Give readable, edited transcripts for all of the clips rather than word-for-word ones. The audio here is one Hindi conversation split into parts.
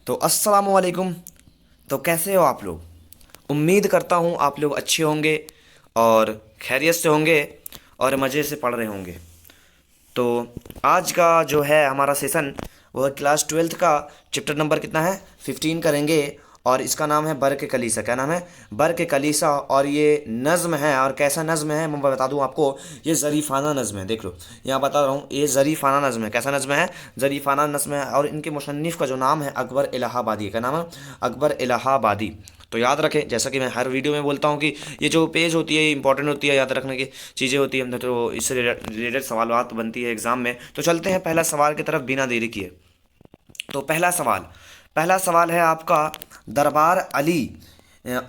तो अस्सलाम वालेकुम। तो कैसे हो आप लोग? उम्मीद करता हूँ आप लोग अच्छे होंगे और खैरियत से होंगे और मज़े से पढ़ रहे होंगे। तो आज का जो है हमारा सेशन वो है क्लास ट्वेल्थ का। चैप्टर नंबर कितना है? 15 करेंगे। और इसका नाम है बर्क कलीसा। क्या नाम है? बर्क कलीसा। और ये नज़्म है। और कैसा नज़्म है मैं बता दूं आपको। ये ज़रीफ़ाना नज़्म है। देख लो, यहाँ बता रहा हूँ, ये ज़रीफ़ाना नज़्म है। कैसा नज़्म है? ज़रीफ़ाना नज़्म है। और इनके मुसन्निफ़ का जो नाम है अकबर इलाहाबादी। क्या नाम है? अकबर इलाहाबादी। तो याद रखें, जैसा कि मैं हर वीडियो में बोलता हूँ कि ये जो पेज होती है इंपॉर्टेंट होती है, याद रखने की चीज़ें होती है, तो इससे रिलेटेड सवाल बनती है एग्जाम में। तो चलते हैं पहला सवाल की तरफ बिना देरी किए। तो पहला सवाल है आपका, दरबार अली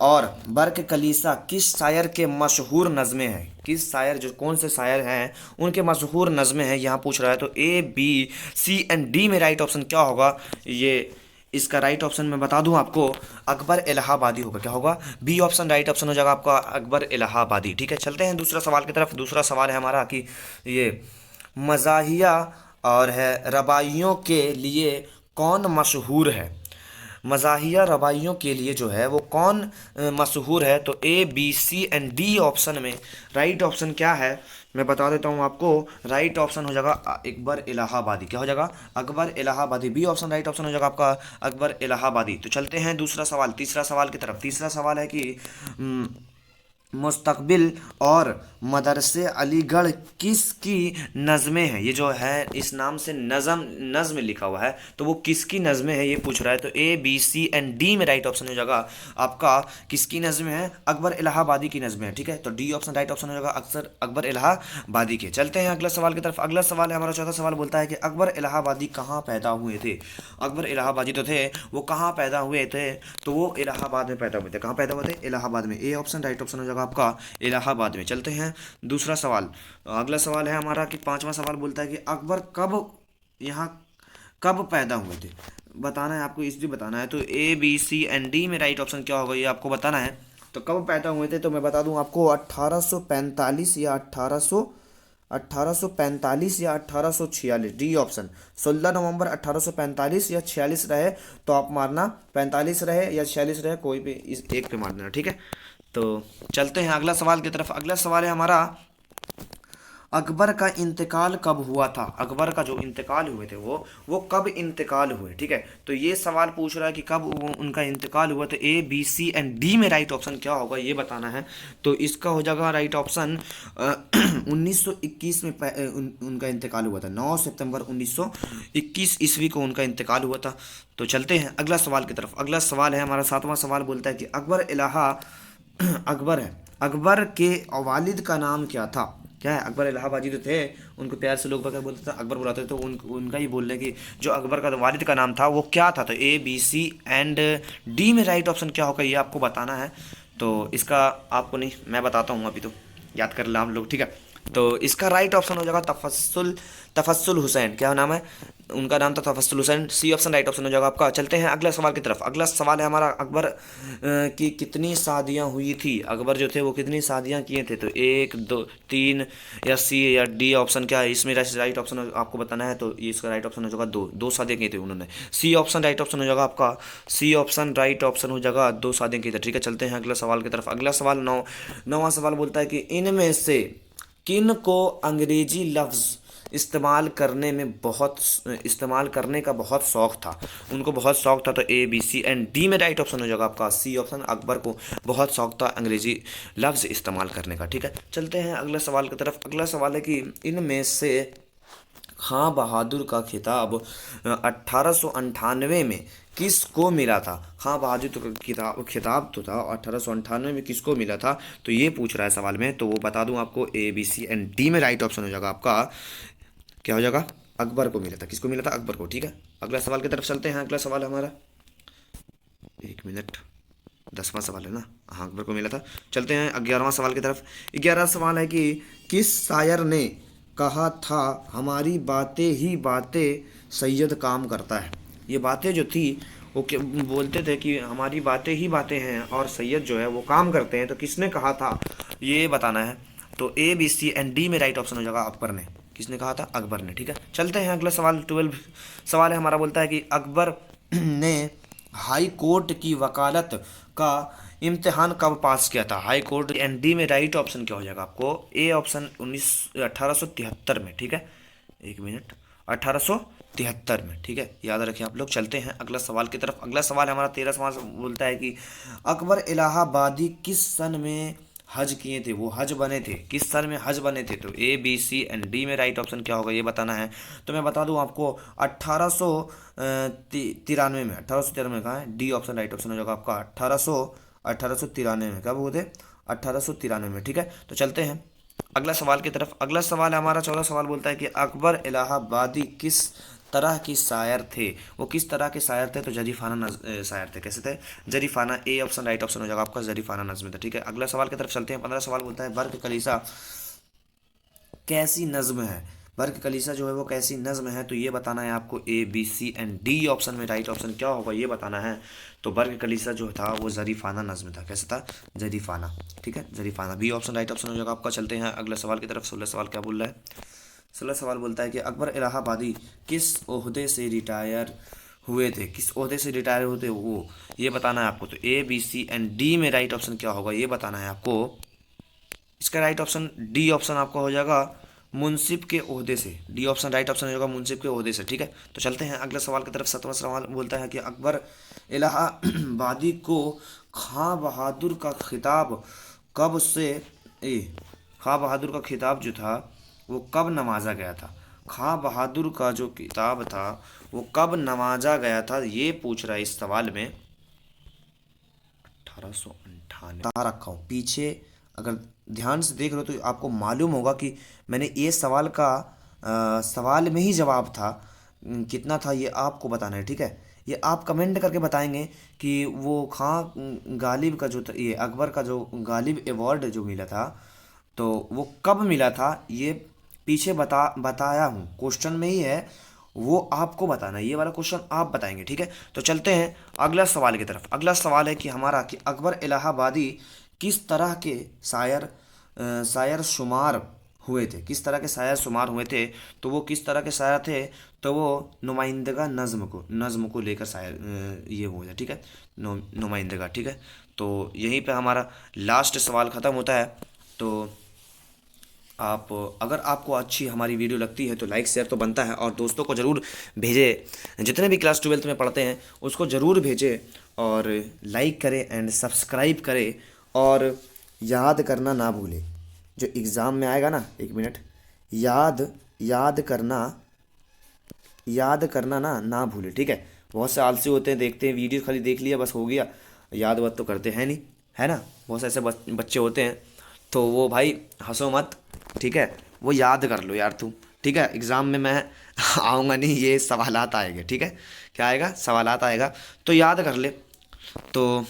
और बर्क कलीसा किस शायर के मशहूर नज़में हैं? किस शायर, जो कौन से शायर हैं उनके मशहूर नज़में हैं, यहाँ पूछ रहा है। तो A B C and D में राइट ऑप्शन क्या होगा? ये इसका राइट ऑप्शन मैं बता दूं आपको, अकबर इलाहाबादी होगा। क्या होगा? बी ऑप्शन राइट ऑप्शन हो जाएगा आपका, अकबर इलाहाबादी। ठीक है, चलते हैं दूसरा सवाल की तरफ। दूसरा सवाल है हमारा कि ये मज़ाहिया और है रबाइयों के लिए कौन मशहूर है? मज़ाहिया रबाइयों के लिए जो है वो कौन मशहूर है? तो A B C and D option में राइट ऑप्शन क्या है मैं बता देता हूँ आपको। राइट ऑप्शन हो जाएगा अकबर इलाहाबादी। क्या हो जाएगा? अकबर इलाहाबादी। बी ऑप्शन राइट ऑप्शन हो जाएगा आपका, अकबर इलाहाबादी। तो चलते हैं दूसरा सवाल, तीसरा सवाल की तरफ। तीसरा सवाल है कि मुस्तकबिल और मदरसे अलीगढ़ किसकी नज़में हैं? ये जो है इस नाम से नज़म लिखा हुआ है, तो वो किसकी नज़में है ये पूछ रहा है। तो A B C and D में राइट ऑप्शन हो जाएगा आपका, किसकी नज़में है? अकबर इलाहाबादी की नज़में है। ठीक है, तो डी ऑप्शन राइट ऑप्शन हो जाएगा अक्सर अकबर इलाहाबादी के। चलते हैं अगला सवाल की तरफ। अगला सवाल है हमारा, चौथा सवाल बोलता है कि अकबर इलाहाबादी कहाँ पैदा हुए थे? अकबर इलाहाबादी तो थे, वो कहाँ पैदा हुए थे? तो वो इलाहाबाद में पैदा हुए थे। कहाँ पैदा हुए थे? इलाहाबाद में। ए ऑप्शन राइट ऑप्शन हो जाएगा आपका, इलाहाबाद में। चलते हैं दूसरा सवाल। अगला सवाल है हमारा कि पांचवा सवाल बोलता है कि अकबर यहाँ कब पैदा हुए थे? बताना है आपको, इसलिए बताना है। तो A B C and D में राइट ऑप्शन क्या होगा ये आपको बताना है। तो कब पैदा हुए थे तो मैं बता दूं आपको, 1845 या 1845 या 1846। डी ऑप्शन 16 नवंबर 1845 या 46 रहे, तो आप मारना 45 रहे या 46 रहे, कोई भी इस एक पे मार देना। ठीक है, तो चलते हैं अगला सवाल की तरफ। अगला सवाल है हमारा, अकबर का इंतकाल कब हुआ था? अकबर का जो इंतकाल हुए थे वो कब इंतकाल हुए? ठीक है, तो ये सवाल पूछ रहा है कि कब उनका इंतकाल हुआ। तो A B C and D में राइट ऑप्शन क्या होगा ये बताना है। तो इसका हो जाएगा राइट ऑप्शन 1921 में उनका इंतकाल हुआ था। 9 सितंबर 1921 ईस्वी को उनका इंतकाल हुआ था। तो चलते हैं अगला सवाल की तरफ। अगला सवाल है हमारा, सातवां सवाल बोलता है कि अकबर है, अकबर के वालिद का नाम क्या था? क्या है? अकबर इलाहाबादी तो थे, उनको प्यार से लोग क्या बोलते थे? अकबर बुलाते थे। तो उनका ही बोल रहे कि जो अकबर का वालिद का नाम था वो क्या था। तो A B C and D में राइट ऑप्शन क्या होगा ये आपको बताना है। तो इसका आपको नहीं, मैं बताता हूँ अभी, तो याद कर लो आप लोग। ठीक है, तो इसका राइट ऑप्शन हो जाएगा तफस्सुल तफस्सुल हुसैन। क्या नाम है? उनका नाम था Tafassul Hussain. C option right option हो जाएगा आपका। चलते हैं अगला सवाल की तरफ। अगला सवाल है हमारा, अकबर की कितनी शादियां हुई थी? अकबर जो थे वो कितनी शादियां किए थे? तो एक, दो, तीन या सी या डी ऑप्शन क्या है इसमें? राइट ऑप्शन आपको बताना है। तो ये इसका राइट ऑप्शन हो जाएगा दो। दो शादियां की थी उन्होंने। सी ऑप्शन राइट ऑप्शन हो जाएगा आपका। सी ऑप्शन राइट ऑप्शन हो जाएगा, दो शादियां की थी। ठीक है, चलते हैं अगला सवाल की तरफ। अगला सवाल नौवां सवाल बोलता है कि इनमें से किन को अंग्रेजी लफ्ज़ इस्तेमाल करने का बहुत शौक था? उनको बहुत शौक था। तो A B C and D में राइट ऑप्शन हो जाएगा आपका सी ऑप्शन, अकबर को बहुत शौक था अंग्रेजी लफ्ज़ इस्तेमाल करने का। ठीक है, चलते हैं अगले सवाल की तरफ। अगला सवाल है कि इनमें से खां बहादुर का खिताब 1898 में किसको मिला था? खां बहादुर तो खिताब तो था 1898 में किसको मिला था? तो ये पूछ रहा है सवाल में। तो वो बता दूं आपको, A B C and D में राइट ऑप्शन हो जाएगा आपका, क्या हो जाएगा? अकबर को मिला था। किसको मिला था? अकबर को। ठीक है, अगला सवाल की तरफ चलते हैं। अगला सवाल हमारा, एक मिनट, 10वां सवाल है ना? हाँ, अकबर को मिला था। चलते हैं 11वां सवाल की तरफ। 11वां सवाल है कि किस शायर ने कहा था हमारी बातें ही बातें सैयद काम करता है? ये बातें जो थी वो बोलते थे कि हमारी बातें ही बातें हैं और सैयद जो है वो काम करते हैं। तो किसने कहा था ये बताना है। तो A B C and D में राइट ऑप्शन हो जाएगा अकबर ने। किसने कहा था? अकबर ने। ठीक है, चलते हैं अगला सवाल। 12 सवाल है हमारा, बोलता है कि अकबर ने हाई कोर्ट की वकालत का इम्तिहान कब पास किया था? हाई कोर्ट एंड डी में राइट ऑप्शन क्या हो जाएगा आपको? ए ऑप्शन 1873 में, ठीक है, एक मिनट, 1873 में, ठीक है, याद रखें आप लोग। चलते हैं अगला सवाल की तरफ। अगला सवाल हमारा 13 सवाल बोलता है कि अकबर इलाहाबादी किस सन में हज किए थे? वो हज बने थे, किस सन में हज बने थे? तो A B C and D में राइट ऑप्शन क्या होगा ये बताना है। तो मैं बता दूं आपको 1893 में। 1893 कहाँ है? डी ऑप्शन राइट ऑप्शन हो जाएगा आपका। 1893 में कब हुए थे? 1893 में, ठीक है। तो चलते हैं अगला सवाल की तरफ। अगला सवाल हमारा 14 सवाल बोलता है कि अकबर इलाहाबादी किस तरह की शायर थे? वो किस तरह के शायर थे? तो जरीफाना शायर थे। कैसे थे? जरीफाना, ए ऑप्शन राइट ऑप्शन हो जाएगा आपका, जरीफाना नज्म था, ठीक है। अगला सवाल की तरफ चलते हैं। 15 सवाल बोलता है बर्क कलीसा कैसी नज्म है? वर्ग कलीसा जो है वो कैसी नज्म है? तो ये बताना है आपको। A B C and D option में राइट ऑप्शन क्या होगा ये बताना है। तो वर्ग कलीसा जो था वो जरीफाना नज्म था। कैसा था? जरीफाना, ठीक है, जरीफाना, बी ऑप्शन राइट ऑप्शन हो जाएगा आपका। चलते हैं अगले सवाल की तरफ। 16 सवाल क्या बोल रहा है? 16 सवाल बोलता है कि अकबर इलाहाबादी किस ओहदे से रिटायर हुए थे? किस ओहदे से रिटायर हुए थे वो ये बताना है आपको। तो A B C and D में राइट ऑप्शन क्या होगा ये बताना है आपको। इसका राइट ऑप्शन डी ऑप्शन आपका हो जाएगा मुंसिफ के ओहदे से। डी ऑप्शन राइट ऑप्शन हो जाएगा मुंसिफ के ओहदे से, ठीक है। तो चलते हैं अगले सवाल की तरफ। 17वां सवाल बोलता है कि अकबर इलाहाबादी को खां बहादुर का खिताब कब से खां बहादुर का खिताब जो था वो कब नवाजा गया था? खां बहादुर का जो किताब था वो कब नवाजा गया था ये पूछ रहा है इस सवाल में। 1898 रखा हूँ पीछे। अगर ध्यान से देख रहे हो तो आपको मालूम होगा कि मैंने ये सवाल का सवाल में ही जवाब था। कितना था ये आपको बताना है, ठीक है। ये आप कमेंट करके बताएंगे कि वो खां गालिब का जो ये अकबर का जो गालिब अवार्ड जो मिला था तो वो कब मिला था ये पीछे बताया हूँ, क्वेश्चन में ही है, वो आपको बताना है। ये वाला क्वेश्चन आप बताएंगे, ठीक है। तो चलते हैं अगला सवाल की तरफ। अगला सवाल है कि हमारा कि अकबर इलाहाबादी किस तरह के शायर शुमार हुए थे? किस तरह के शायर शुमार हुए थे? तो वो किस तरह के शायर थे? तो वो नुमाइंदगा नज़्म को लेकर शायर ये हो जाए, ठीक है, नुमाइंदगा, ठीक है। तो यहीं पे हमारा लास्ट सवाल ख़त्म होता है। तो आप अगर आपको अच्छी हमारी वीडियो लगती है तो लाइक शेयर तो बनता है, और दोस्तों को ज़रूर भेजें। जितने भी क्लास 12th में पढ़ते हैं उसको ज़रूर भेजें, और लाइक करें एंड सब्सक्राइब करें, और याद करना ना भूलें जो एग्ज़ाम में आएगा ना। एक मिनट, याद करना ना भूलें, ठीक है। बहुत से आलसी होते हैं, देखते हैं वीडियो खाली देख लिया बस हो गया, याद बात तो करते हैं नहीं, है ना। बहुत से ऐसे बच्चे होते हैं, तो वो भाई हंसो मत, ठीक है, वो याद कर लो यार तुम, ठीक है। एग्ज़ाम में मैं आऊँगा नहीं, ये सवालात आएंगे, ठीक है। क्या आएगा? सवालात आएगा, तो याद कर ले। तो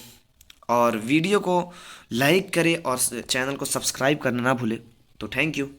और वीडियो को लाइक करें और चैनल को सब्सक्राइब करना ना भूले। तो थैंक यू।